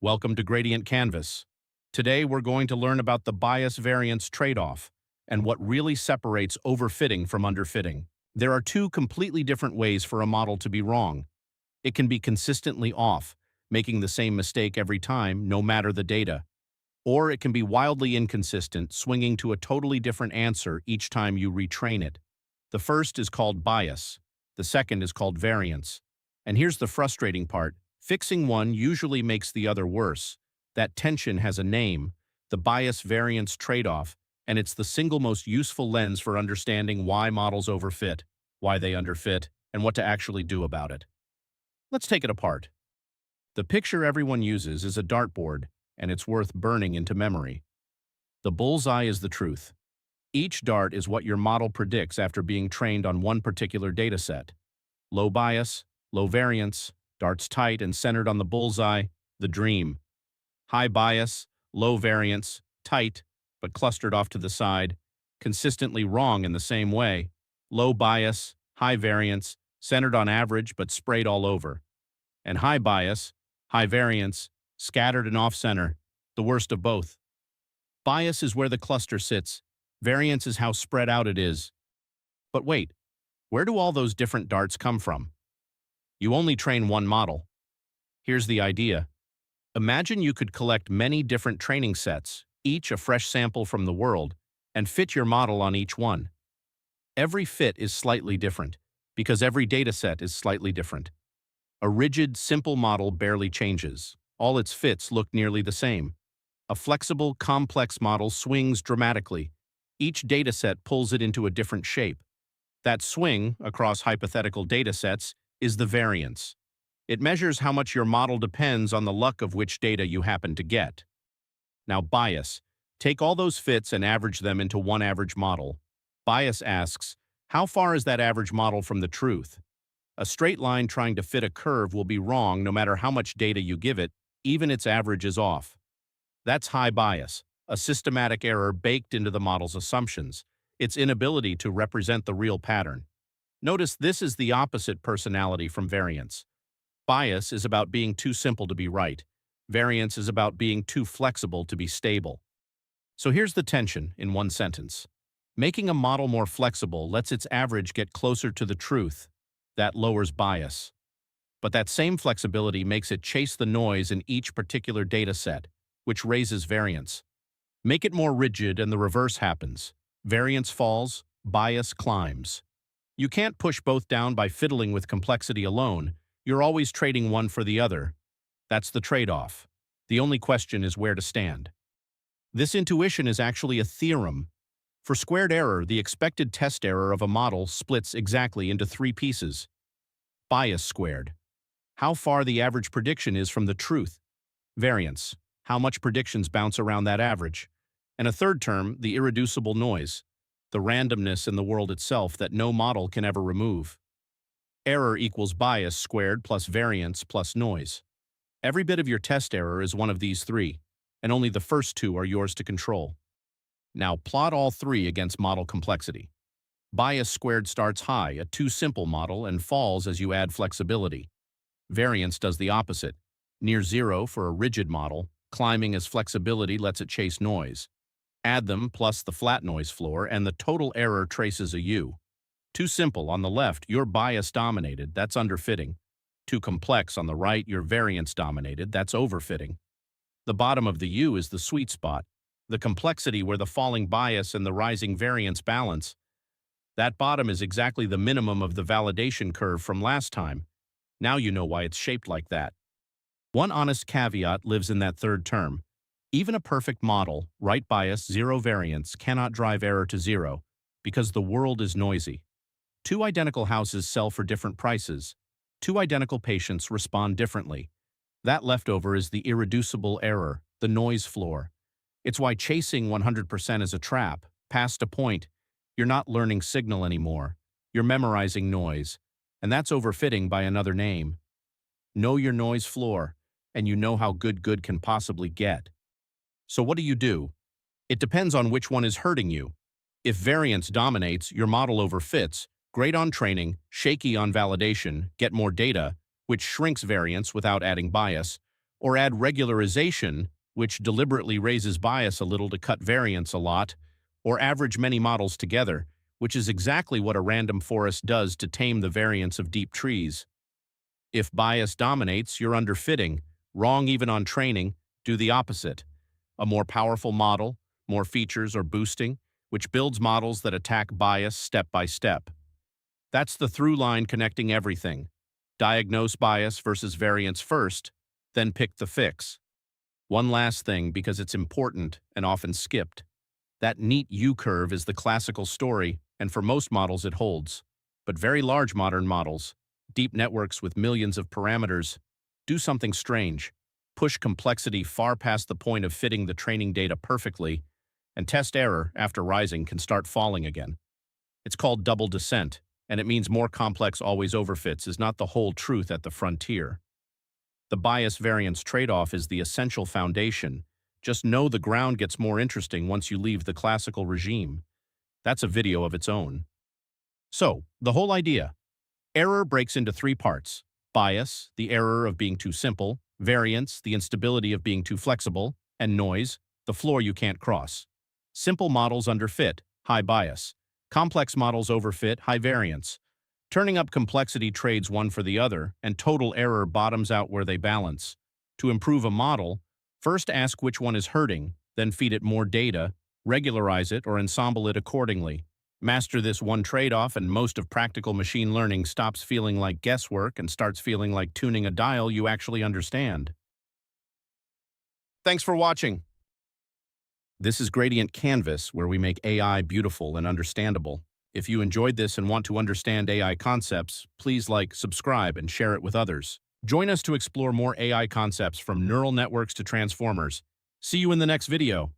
Welcome to Gradient Canvas. Today we're going to learn about the bias-variance trade-off and what really separates overfitting from underfitting. There are two completely different ways for a model to be wrong. It can be consistently off, making the same mistake every time, no matter the data. Or it can be wildly inconsistent, swinging to a totally different answer each time you retrain it. The first is called bias. The second is called variance. And here's the frustrating part. Fixing one usually makes the other worse. That tension has a name, the bias-variance trade-off, and it's the single most useful lens for understanding why models overfit, why they underfit, and what to actually do about it. Let's take it apart. The picture everyone uses is a dartboard, and it's worth burning into memory. The bullseye is the truth. Each dart is what your model predicts after being trained on one particular dataset. Low bias, low variance, darts tight and centered on the bullseye, the dream. High bias, low variance, tight, but clustered off to the side, consistently wrong in the same way. Low bias, high variance, centered on average but sprayed all over. And high bias, high variance, scattered and off-center, the worst of both. Bias is where the cluster sits. Variance is how spread out it is. But wait, where do all those different darts come from? You only train one model. Here's the idea. Imagine you could collect many different training sets, each a fresh sample from the world, and fit your model on each one. Every fit is slightly different, because every dataset is slightly different. A rigid, simple model barely changes. All its fits look nearly the same. A flexible, complex model swings dramatically. Each dataset pulls it into a different shape. That swing, across hypothetical datasets, is the variance. It measures how much your model depends on the luck of which data you happen to get. Now bias. Take all those fits and average them into one average model. Bias asks, how far is that average model from the truth? A straight line trying to fit a curve will be wrong no matter how much data you give it, even its average is off. That's high bias, a systematic error baked into the model's assumptions, its inability to represent the real pattern. Notice this is the opposite personality from variance. Bias is about being too simple to be right. Variance is about being too flexible to be stable. So here's the tension in one sentence. Making a model more flexible lets its average get closer to the truth. That lowers bias. But that same flexibility makes it chase the noise in each particular dataset, which raises variance. Make it more rigid and the reverse happens. Variance falls, bias climbs. You can't push both down by fiddling with complexity alone. You're always trading one for the other. That's the trade-off. The only question is where to stand. This intuition is actually a theorem. For squared error, the expected test error of a model splits exactly into three pieces. Bias squared. How far the average prediction is from the truth. Variance. How much predictions bounce around that average. And a third term, the irreducible noise. The randomness in the world itself that no model can ever remove. Error equals bias squared plus variance plus noise. Every bit of your test error is one of these three, and only the first two are yours to control. Now plot all three against model complexity. Bias squared starts high, a too simple model, and falls as you add flexibility. Variance does the opposite, near zero for a rigid model, climbing as flexibility lets it chase noise. Add them plus the flat noise floor, and the total error traces a U. Too simple on the left, you're bias-dominated, that's underfitting. Too complex on the right, you're variance-dominated, that's overfitting. The bottom of the U is the sweet spot, the complexity where the falling bias and the rising variance balance. That bottom is exactly the minimum of the validation curve from last time. Now you know why it's shaped like that. One honest caveat lives in that third term. Even a perfect model, right bias, zero variance, cannot drive error to zero, because the world is noisy. Two identical houses sell for different prices. Two identical patients respond differently. That leftover is the irreducible error, the noise floor. It's why chasing 100% is a trap. Past a point, you're not learning signal anymore. You're memorizing noise, and that's overfitting by another name. Know your noise floor, and you know how good can possibly get. So what do? It depends on which one is hurting you. If variance dominates, your model overfits. Great on training, shaky on validation, get more data, which shrinks variance without adding bias, Or add regularization, which deliberately raises bias a little to cut variance a lot, or average many models together, which is exactly what a random forest does to tame the variance of deep trees. If bias dominates, you're underfitting, wrong even on training, do the opposite. A more powerful model, more features or boosting, which builds models that attack bias step by step. That's the through line connecting everything. Diagnose bias versus variance first, then pick the fix. One last thing, because it's important and often skipped. That neat U-curve is the classical story, and for most models it holds. But very large modern models, deep networks with millions of parameters, do something strange. Push complexity far past the point of fitting the training data perfectly, and test error after rising can start falling again. It's called double descent, and it means more complex always overfits is not the whole truth at the frontier. The bias-variance trade-off is the essential foundation. Just know the ground gets more interesting once you leave the classical regime. That's a video of its own. So, the whole idea. Error breaks into three parts. Bias, the error of being too simple; variance, the instability of being too flexible; and noise, the floor you can't cross. Simple models underfit, high bias. Complex models overfit, high variance. Turning up complexity trades one for the other, and total error bottoms out where they balance. To improve a model, first ask which one is hurting, then feed it more data, regularize it or ensemble it accordingly. Master this one trade-off and most of practical machine learning stops feeling like guesswork and starts feeling like tuning a dial you actually understand. Thanks for watching. This is Gradient Canvas, where we make AI beautiful and understandable. If you enjoyed this and want to understand AI concepts, please like, subscribe, and share it with others. Join us to explore more AI concepts from neural networks to transformers. See you in the next video.